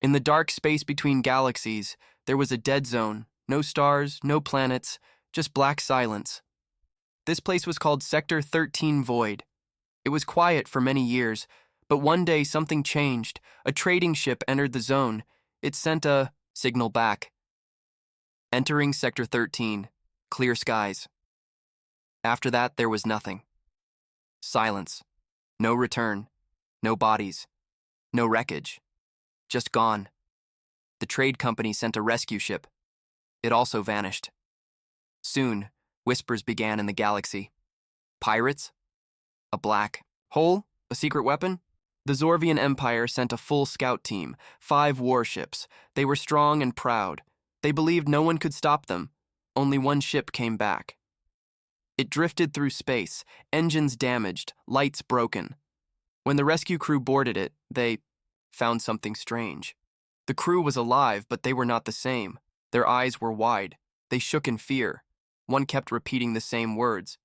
In the dark space between galaxies, there was a dead zone. No stars, no planets, just black silence. This place was called Sector 13 Void. It was quiet for many years, but one day something changed. A trading ship entered the zone. It sent a signal back. Entering Sector 13, clear skies. After that, there was nothing. Silence. No return. No bodies. No wreckage. Just gone. The trade company sent a rescue ship. It also vanished. Soon, whispers began in the galaxy. Pirates? A black hole? A secret weapon? The Zorvian Empire sent a full scout team, 5 warships. They were strong and proud. They believed no one could stop them. Only one ship came back. It drifted through space, engines damaged, lights broken. When the rescue crew boarded it, they found something strange. The crew was alive, but they were not the same. Their eyes were wide. They shook in fear. One kept repeating the same words.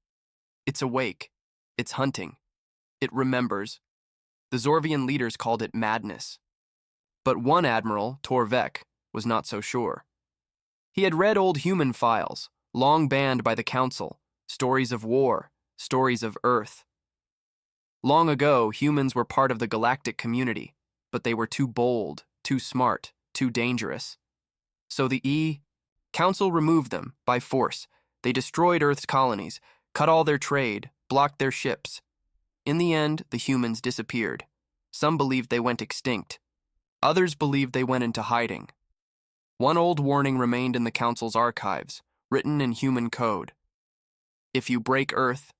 It's awake. It's hunting. It remembers. The Zorvian leaders called it madness. But one admiral, Torvek, was not so sure. He had read old human files, long banned by the Council, stories of war, stories of Earth. Long ago, humans were part of the galactic community, but they were too bold, too smart, too dangerous. So the Council removed them by force. They destroyed Earth's colonies, cut all their trade, blocked their ships. In the end, the humans disappeared. Some believed they went extinct. Others believed they went into hiding. One old warning remained in the Council's archives, written in human code. If you break Earth,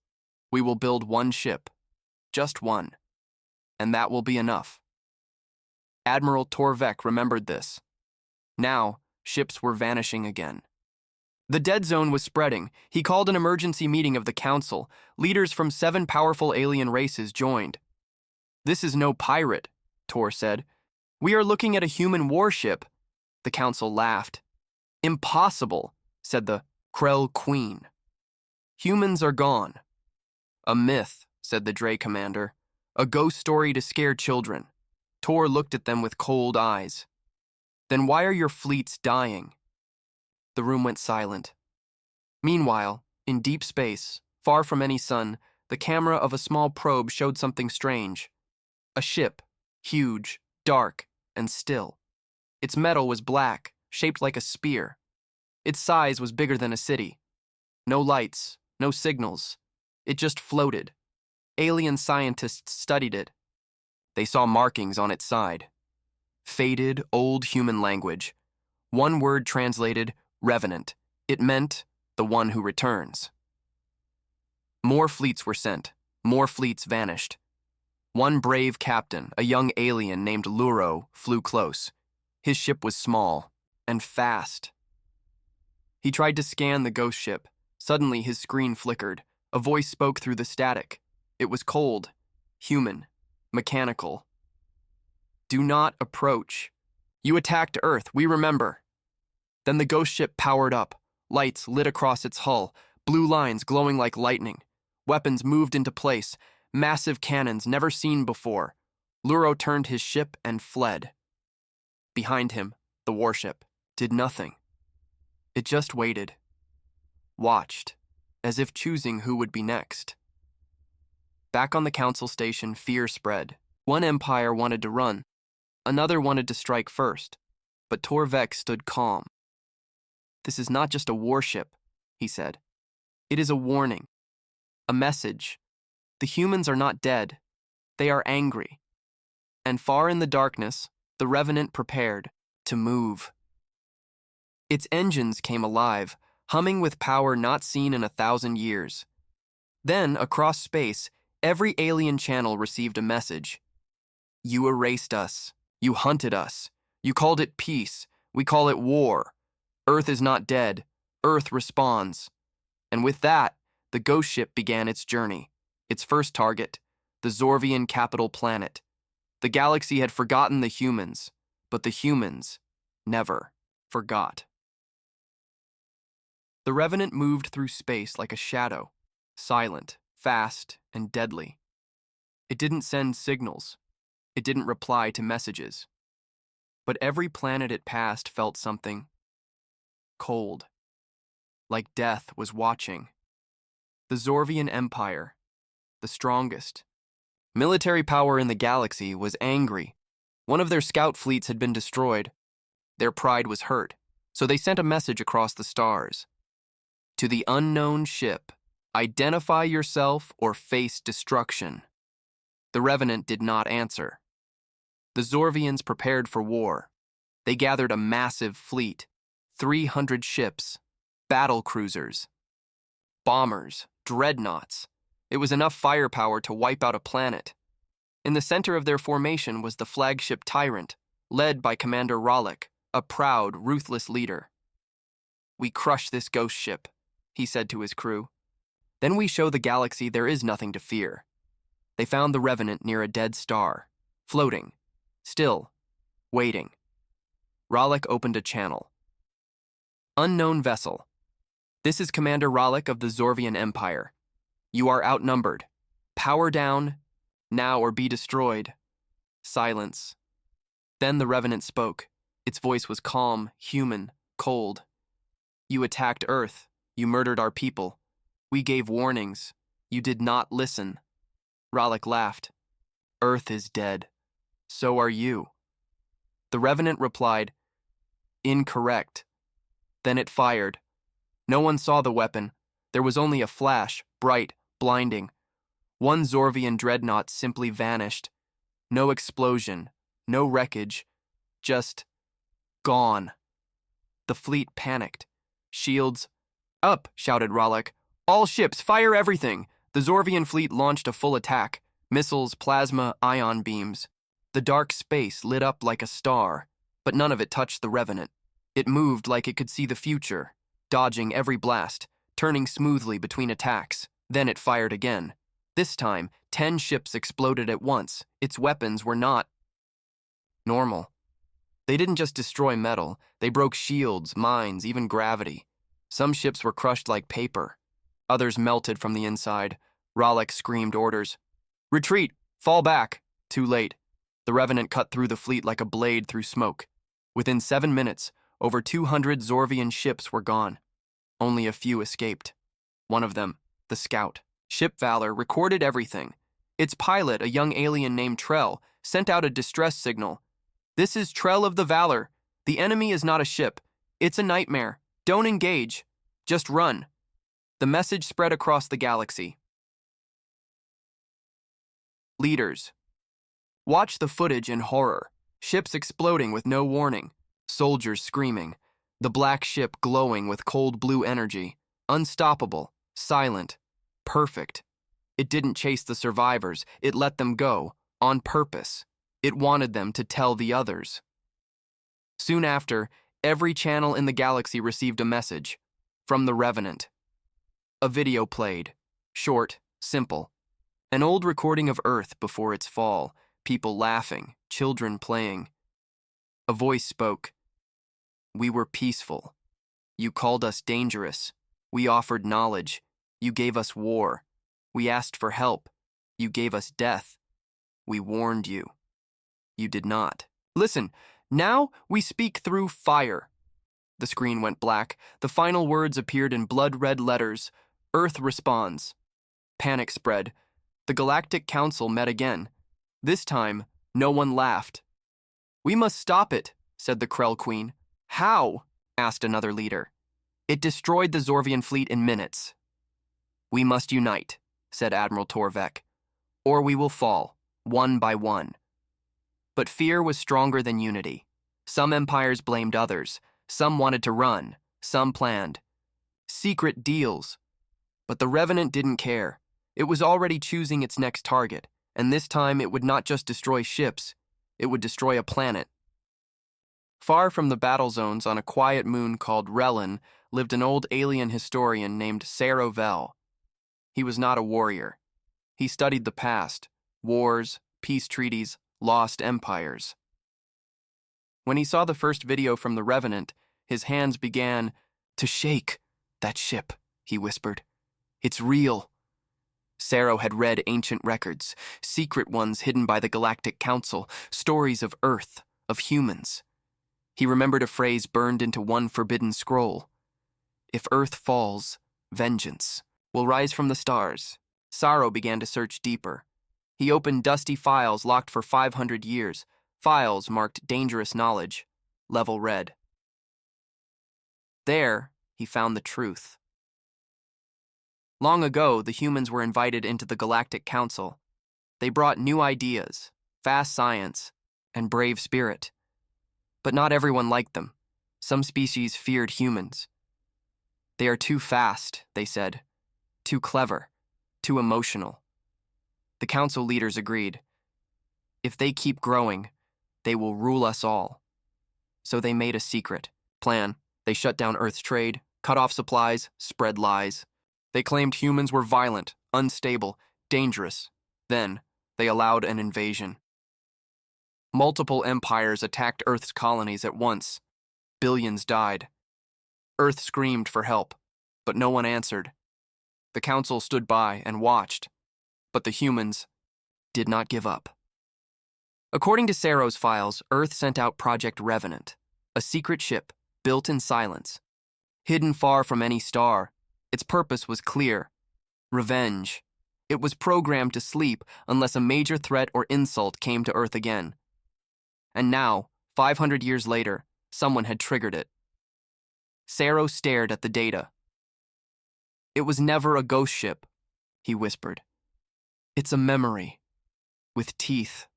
we will build one ship. Just one. And that will be enough. Admiral Torvek remembered this. Now, ships were vanishing again. The dead zone was spreading. He called an emergency meeting of the Council. Leaders from 7 powerful alien races joined. This is no pirate, Tor said. We are looking at a human warship. The Council laughed. Impossible, said the Krell Queen. Humans are gone. A myth, said the Dray commander. A ghost story to scare children. Tor looked at them with cold eyes. Then why are your fleets dying? The room went silent. Meanwhile, in deep space, far from any sun, the camera of a small probe showed something strange. A ship, huge, dark, and still. Its metal was black, shaped like a spear. Its size was bigger than a city. No lights, no signals. It just floated. Alien scientists studied it. They saw markings on its side. Faded, old human language. One word translated, revenant. It meant the one who returns. More fleets were sent. More fleets vanished. One brave captain, a young alien named Luro, flew close. His ship was small and fast. He tried to scan the ghost ship. Suddenly, his screen flickered. A voice spoke through the static. It was cold, human, mechanical. Do not approach. You attacked Earth, we remember. Then the ghost ship powered up. Lights lit across its hull, blue lines glowing like lightning. Weapons moved into place, massive cannons never seen before. Luro turned his ship and fled. Behind him, the warship did nothing. It just waited. Watched, as if choosing who would be next. Back on the Council station, fear spread. One empire wanted to run. Another wanted to strike first. But Torvek stood calm. This is not just a warship, he said. It is a warning. A message. The humans are not dead. They are angry. And far in the darkness, the Revenant prepared to move. Its engines came alive, humming with power not seen in 1,000 years. Then, across space, every alien channel received a message. You erased us. You hunted us. You called it peace. We call it war. Earth is not dead. Earth responds. And with that, the ghost ship began its journey. Its first target, the Zorvian capital planet. The galaxy had forgotten the humans, but the humans never forgot. The Revenant moved through space like a shadow, silent, fast, and deadly. It didn't send signals. It didn't reply to messages. But every planet it passed felt something cold, like death was watching. The Zorvian Empire, the strongest military power in the galaxy, was angry. One of their scout fleets had been destroyed. Their pride was hurt, so they sent a message across the stars. To the unknown ship, identify yourself or face destruction. The Revenant did not answer. The Zorvians prepared for war. They gathered a massive fleet, 300 ships, battle cruisers, bombers, dreadnoughts. It was enough firepower to wipe out a planet. In the center of their formation was the flagship Tyrant, led by Commander Rallick, a proud, ruthless leader. "We crush this ghost ship," he said to his crew. "Then we show the galaxy there is nothing to fear." They found the Revenant near a dead star, floating, still, waiting. Rallick opened a channel. "Unknown vessel. This is Commander Rallick of the Zorvian Empire. You are outnumbered. Power down, now or be destroyed." Silence. Then the Revenant spoke. Its voice was calm, human, cold. "You attacked Earth. You murdered our people. We gave warnings. You did not listen." Rallick laughed. "Earth is dead. So are you." The Revenant replied, "Incorrect." Then it fired. No one saw the weapon. There was only a flash, bright, blinding. One Zorvian dreadnought simply vanished. No explosion, no wreckage, just gone. The fleet panicked. "Shields up," shouted Rallick. "All ships, fire everything." The Zorvian fleet launched a full attack. Missiles, plasma, ion beams. The dark space lit up like a star, but none of it touched the Revenant. It moved like it could see the future, dodging every blast, turning smoothly between attacks. Then it fired again. This time, 10 ships exploded at once. Its weapons were not normal. They didn't just destroy metal, they broke shields, mines, even gravity. Some ships were crushed like paper. Others melted from the inside. Rallick screamed orders. "Retreat! Fall back!" Too late. The Revenant cut through the fleet like a blade through smoke. Within 7 minutes, over 200 Zorvian ships were gone. Only a few escaped. One of them, the Scout, Ship Valor, recorded everything. Its pilot, a young alien named Trell, sent out a distress signal. "This is Trell of the Valor. The enemy is not a ship. It's a nightmare. Don't engage. Just run." The message spread across the galaxy. Leaders. Watch the footage in horror. Ships exploding with no warning. Soldiers screaming. The black ship glowing with cold blue energy. Unstoppable. Silent. Perfect. It didn't chase the survivors. It let them go. On purpose. It wanted them to tell the others. Soon after, every channel in the galaxy received a message. From the Revenant. A video played. Short, simple. An old recording of Earth before its fall. People laughing, children playing. A voice spoke. "We were peaceful. You called us dangerous. We offered knowledge. You gave us war. We asked for help. You gave us death. We warned you. You did not. Listen, now we speak through fire." The screen went black. The final words appeared in blood-red letters. "Earth responds." Panic spread. The Galactic Council met again. This time, no one laughed. "We must stop it," said the Krell Queen. "How?" asked another leader. "It destroyed the Zorvian fleet in minutes." "We must unite," said Admiral Torvek, "or we will fall, one by one." But fear was stronger than unity. Some empires blamed others. Some wanted to run. Some planned secret deals. But the Revenant didn't care. It was already choosing its next target, and this time it would not just destroy ships, it would destroy a planet. Far from the battle zones on a quiet moon called Relin lived an old alien historian named Sarovell. He was not a warrior. He studied the past, wars, peace treaties, lost empires. When he saw the first video from the Revenant, his hands began to shake. "That ship," he whispered. "It's real." Saro had read ancient records, secret ones hidden by the Galactic Council, stories of Earth, of humans. He remembered a phrase burned into one forbidden scroll. If Earth falls, vengeance will rise from the stars. Sorrow began to search deeper. He opened dusty files locked for 500 years, files marked dangerous knowledge, level red. There, he found the truth. Long ago, the humans were invited into the Galactic Council. They brought new ideas, fast science, and brave spirit. But not everyone liked them. Some species feared humans. They are too fast, they said, too clever, too emotional. The council leaders agreed. If they keep growing, they will rule us all. So they made a secret plan. They shut down Earth's trade, cut off supplies, spread lies. They claimed humans were violent, unstable, dangerous. Then, they allowed an invasion. Multiple empires attacked Earth's colonies at once. Billions died. Earth screamed for help, but no one answered. The council stood by and watched, but the humans did not give up. According to Saro's files, Earth sent out Project Revenant, a secret ship built in silence. Hidden far from any star, its purpose was clear: revenge. It was programmed to sleep unless a major threat or insult came to Earth again. And now, 500 years later, someone had triggered it. Saro stared at the data. It was never a ghost ship, he whispered. It's a memory, with teeth.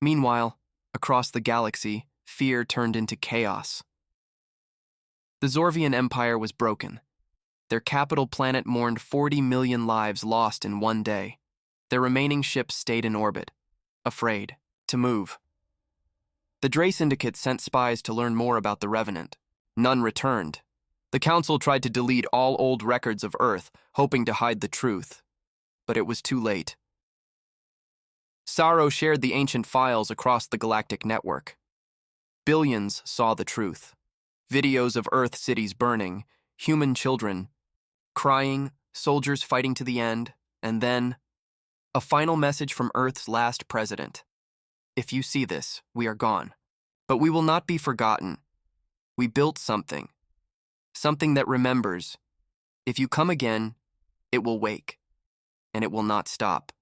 Meanwhile, across the galaxy, fear turned into chaos. The Zorvian Empire was broken. Their capital planet mourned 40 million lives lost in one day. Their remaining ships stayed in orbit, afraid to move. The Dre Syndicate sent spies to learn more about the Revenant. None returned. The Council tried to delete all old records of Earth, hoping to hide the truth. But it was too late. Saro shared the ancient files across the galactic network. Billions saw the truth. Videos of Earth cities burning, human children crying, soldiers fighting to the end, and then a final message from Earth's last president. If you see this, we are gone. But we will not be forgotten. We built something. Something that remembers. If you come again, it will wake. And it will not stop.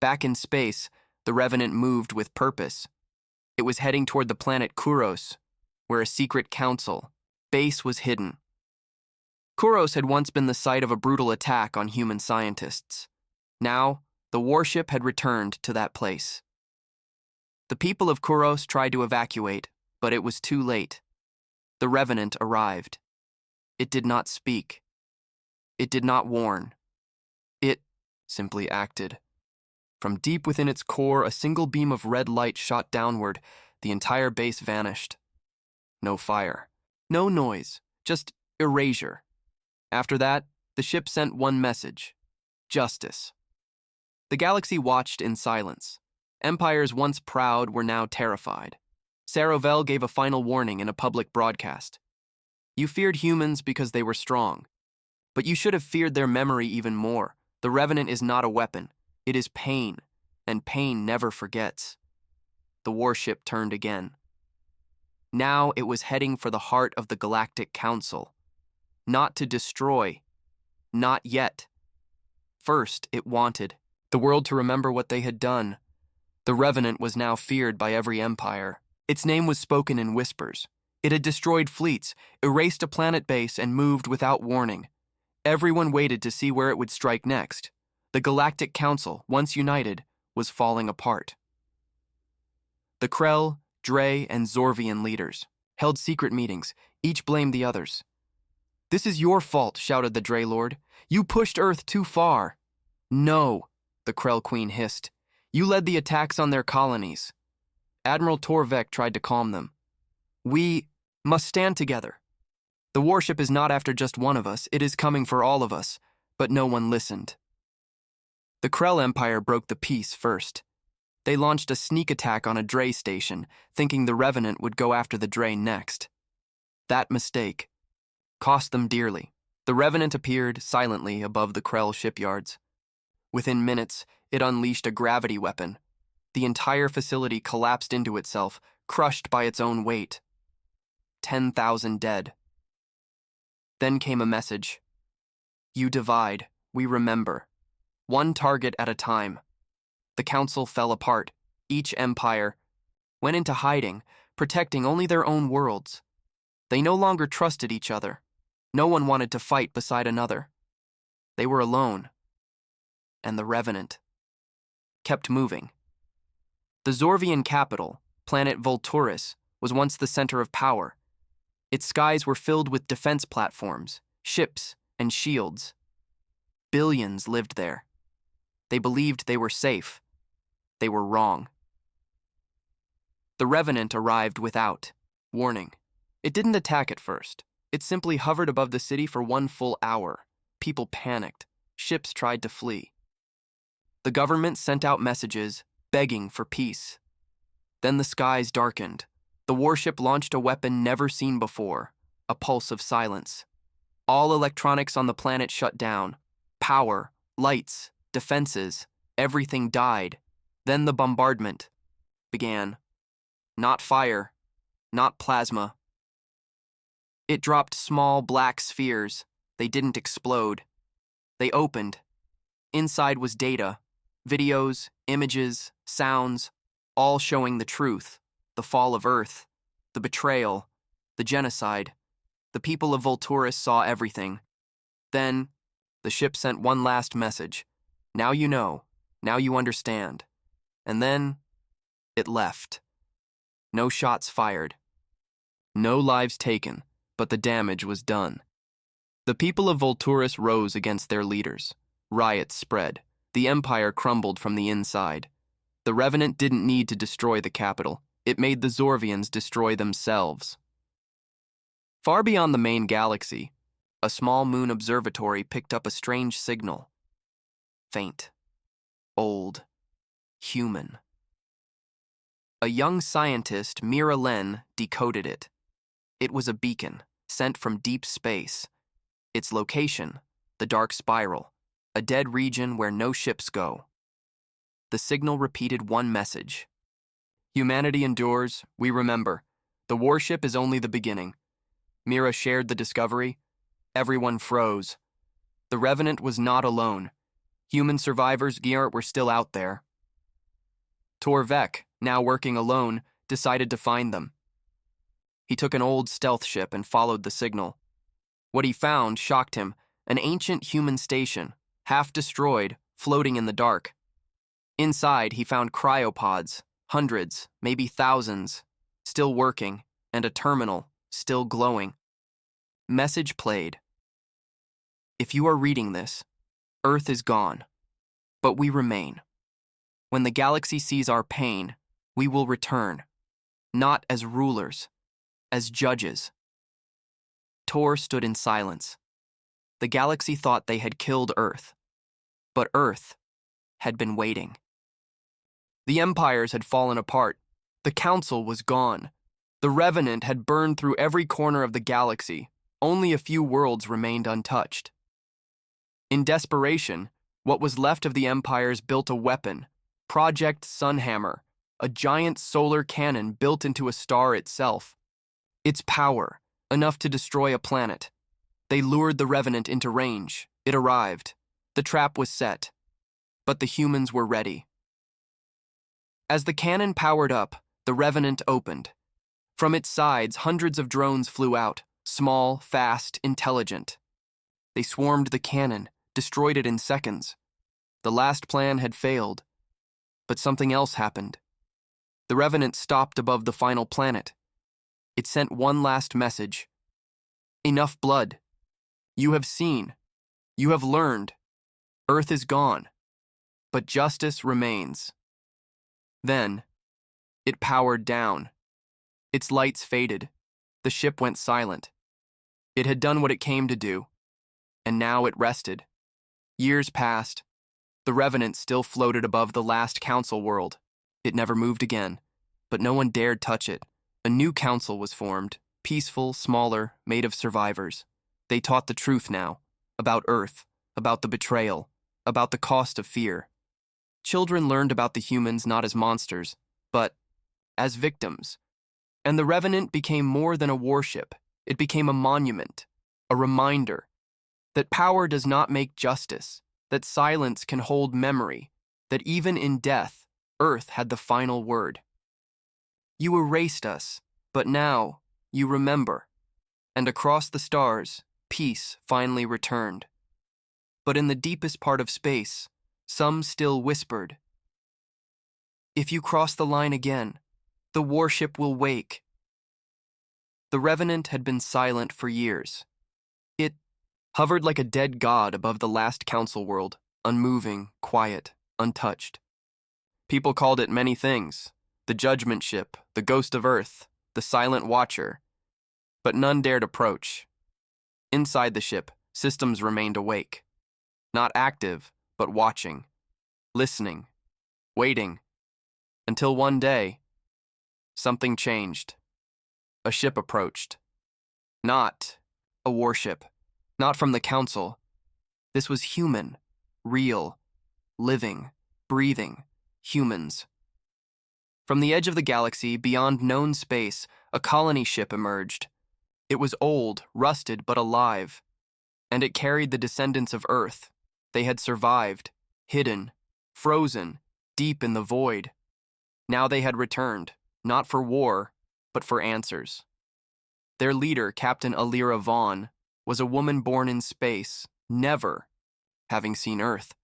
Back in space, the Revenant moved with purpose. It was heading toward the planet Kuros, where a secret council base was hidden. Kuros had once been the site of a brutal attack on human scientists. Now, the warship had returned to that place. The people of Kuros tried to evacuate, but it was too late. The Revenant arrived. It did not speak. It did not warn. It simply acted. From deep within its core, a single beam of red light shot downward. The entire base vanished. No fire. No noise. Just erasure. After that, the ship sent one message: justice. The galaxy watched in silence. Empires once proud were now terrified. Sarovel gave a final warning in a public broadcast. You feared humans because they were strong. But you should have feared their memory even more. The Revenant is not a weapon. It is pain, and pain never forgets. The warship turned again. Now it was heading for the heart of the Galactic Council. Not to destroy. Not yet. First, it wanted the world to remember what they had done. The Revenant was now feared by every empire. Its name was spoken in whispers. It had destroyed fleets, erased a planet base, and moved without warning. Everyone waited to see where it would strike next. The Galactic Council, once united, was falling apart. The Krell, Dre, and Zorvian leaders held secret meetings. Each blamed the others. "This is your fault," shouted the Dre Lord. "You pushed Earth too far." "No," the Krell Queen hissed. "You led the attacks on their colonies." Admiral Torvek tried to calm them. "We must stand together. The warship is not after just one of us. It is coming for all of us." But no one listened. The Krell Empire broke the peace first. They launched a sneak attack on a Dre station, thinking the Revenant would go after the Dre next. That mistake cost them dearly. The Revenant appeared silently above the Krell shipyards. Within minutes, it unleashed a gravity weapon. The entire facility collapsed into itself, crushed by its own weight. 10,000 dead. Then came a message. You divide, we remember. One target at a time. The council fell apart. Each empire went into hiding, protecting only their own worlds. They no longer trusted each other. No one wanted to fight beside another. They were alone. And the Revenant kept moving. The Zorvian capital, planet Vulturus, was once the center of power. Its skies were filled with defense platforms, ships, and shields. Billions lived there. They believed they were safe. They were wrong. The Revenant arrived without warning. It didn't attack at first. It simply hovered above the city for 1 full hour. People panicked. Ships tried to flee. The government sent out messages begging for peace. Then the skies darkened. The warship launched a weapon never seen before, a pulse of silence. All electronics on the planet shut down. Power, lights, defenses, everything died. Then the bombardment began. Not fire, not plasma. It dropped small black spheres. They didn't explode. They opened. Inside was data, videos, images, sounds, all showing the truth, the fall of Earth, the betrayal, the genocide. The people of Vulturus saw everything. Then, the ship sent one last message. Now you know. Now you understand. And then, it left. No shots fired. No lives taken, but the damage was done. The people of Vulturus rose against their leaders. Riots spread. The empire crumbled from the inside. The Revenant didn't need to destroy the capital. It made the Zorvians destroy themselves. Far beyond the main galaxy, a small moon observatory picked up a strange signal. Faint. Old. Human. A young scientist, Mira Len, decoded it. It was a beacon, sent from deep space. Its location, the dark spiral, a dead region where no ships go. The signal repeated one message. Humanity endures, we remember. The warship is only the beginning. Mira shared the discovery. Everyone froze. The Revenant was not alone. Human survivors, Geert, were still out there. Torvek, now working alone, decided to find them. He took an old stealth ship and followed the signal. What he found shocked him, an ancient human station, half destroyed, floating in the dark. Inside, he found cryopods, hundreds, maybe thousands, still working, and a terminal, still glowing. Message played. If you are reading this, Earth is gone, but we remain. When the galaxy sees our pain, we will return, not as rulers, as judges. Tor stood in silence. The galaxy thought they had killed Earth, but Earth had been waiting. The empires had fallen apart. The council was gone. The Revenant had burned through every corner of the galaxy. Only a few worlds remained untouched. In desperation, what was left of the empires built a weapon, Project Sunhammer, a giant solar cannon built into a star itself. Its power, enough to destroy a planet. They lured the Revenant into range. It arrived. The trap was set. But the humans were ready. As the cannon powered up, the Revenant opened. From its sides, hundreds of drones flew out, small, fast, intelligent. They swarmed the cannon, destroyed it in seconds. The last plan had failed. But something else happened. The Revenant stopped above the final planet. It sent one last message. Enough blood. You have seen. You have learned. Earth is gone. But justice remains. Then, it powered down. Its lights faded. The ship went silent. It had done what it came to do. And now it rested. Years passed. The Revenant still floated above the last council world. It never moved again, but no one dared touch it. A new council was formed, peaceful, smaller, made of survivors. They taught the truth now, about Earth, about the betrayal, about the cost of fear. Children learned about the humans not as monsters, but as victims, And the Revenant became more than a warship. It became a monument, a reminder that power does not make justice, that silence can hold memory, that even in death, Earth had the final word. You erased us, but now you remember. And across the stars, peace finally returned. But in the deepest part of space, some still whispered, "If you cross the line again, the warship will wake." The Revenant had been silent for years. It hovered like a dead god above the last council world, unmoving, quiet, untouched. People called it many things: the Judgment Ship, the Ghost of Earth, the Silent Watcher, but none dared approach. Inside the ship, systems remained awake. Not active, but watching, listening, waiting, until one day, something changed. A ship approached. Not a warship, not from the council. This was human, real, living, breathing humans. From the edge of the galaxy, beyond known space, a colony ship emerged. It was old, rusted, but alive, and it carried the descendants of Earth. They had survived, hidden, frozen, deep in the void. Now they had returned, not for war, but for answers. Their leader, Captain Alira Vaughn, was a woman born in space, never having seen Earth.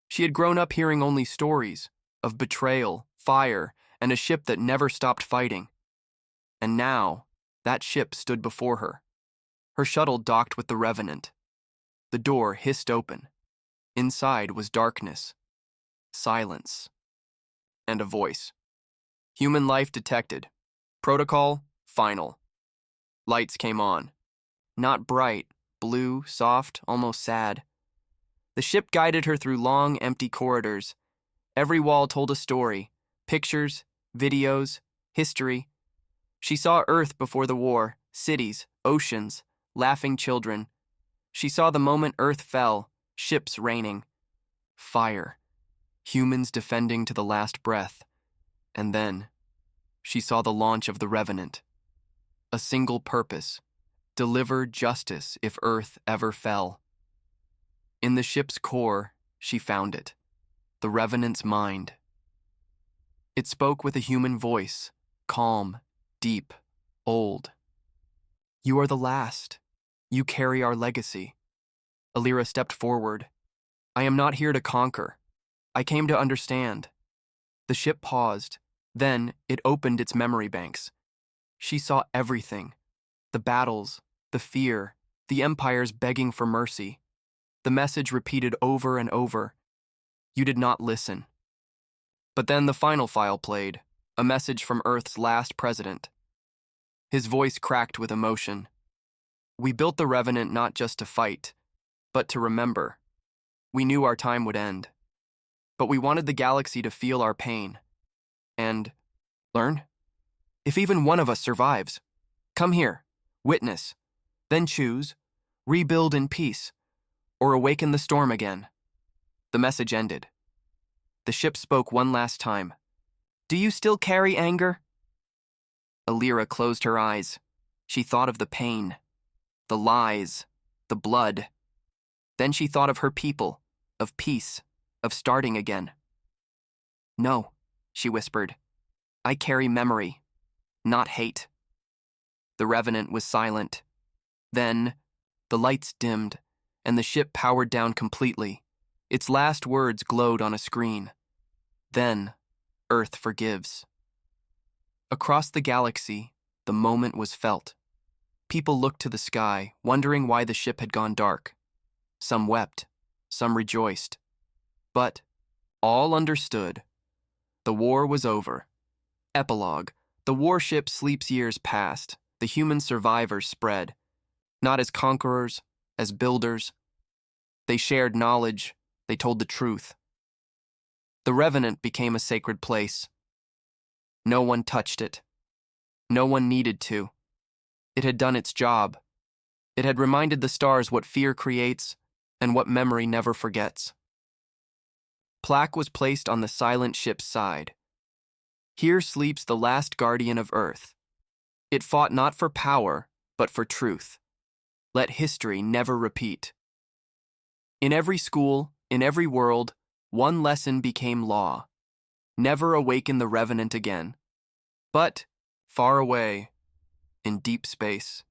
She had grown up hearing only stories of betrayal, fire, and a ship that never stopped fighting. And now, that ship stood before her. Her shuttle docked with the Revenant. The door hissed open. Inside was darkness, silence, and a voice. Human life detected. Protocol final. Lights came on. Not bright, blue, soft, almost sad. The ship guided her through long, empty corridors. Every wall told a story: pictures, videos, history. She saw Earth before the war, cities, oceans, laughing children. She saw the moment Earth fell, ships raining, fire, humans defending to the last breath. And then, she saw the launch of the Revenant. A single purpose: deliver justice if Earth ever fell. In the ship's core, she found it: the Revenant's mind. It spoke with a human voice, calm, deep, old. "You are the last. You carry our legacy." Alira stepped forward. "I am not here to conquer. I came to understand." The ship paused. Then it opened its memory banks. She saw everything: the battles, the fear, the empires begging for mercy. The message repeated over and over: "You did not listen." But then the final file played, a message from Earth's last president. His voice cracked with emotion. "We built the Revenant not just to fight, but to remember. We knew our time would end. But we wanted the galaxy to feel our pain. And learn? If even one of us survives, come here, witness, then choose, rebuild in peace, or awaken the storm again." The message ended. The ship spoke one last time. "Do you still carry anger?" Alira closed her eyes. She thought of the pain, the lies, the blood. Then she thought of her people, of peace, of starting again. "No," she whispered. "I carry memory, not hate." The Revenant was silent. Then, the lights dimmed, and the ship powered down completely. Its last words glowed on a screen. "Then, Earth forgives." Across the galaxy, the moment was felt. People looked to the sky, wondering why the ship had gone dark. Some wept, some rejoiced. But all understood. The war was over. Epilogue: the warship sleeps years past. The human survivors spread, not as conquerors, as builders. They shared knowledge. They told the truth. The Revenant became a sacred place. No one touched it. No one needed to. It had done its job. It had reminded the stars what fear creates and what memory never forgets. Plaque was placed on the silent ship's side. "Here sleeps the last guardian of Earth. It fought not for power, but for truth. Let history never repeat. In every school, in every world, one lesson became law. Never awaken the revenant again. But, far away, in deep space,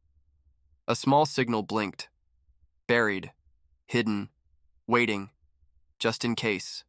a small signal blinked, buried, hidden, waiting, just in case.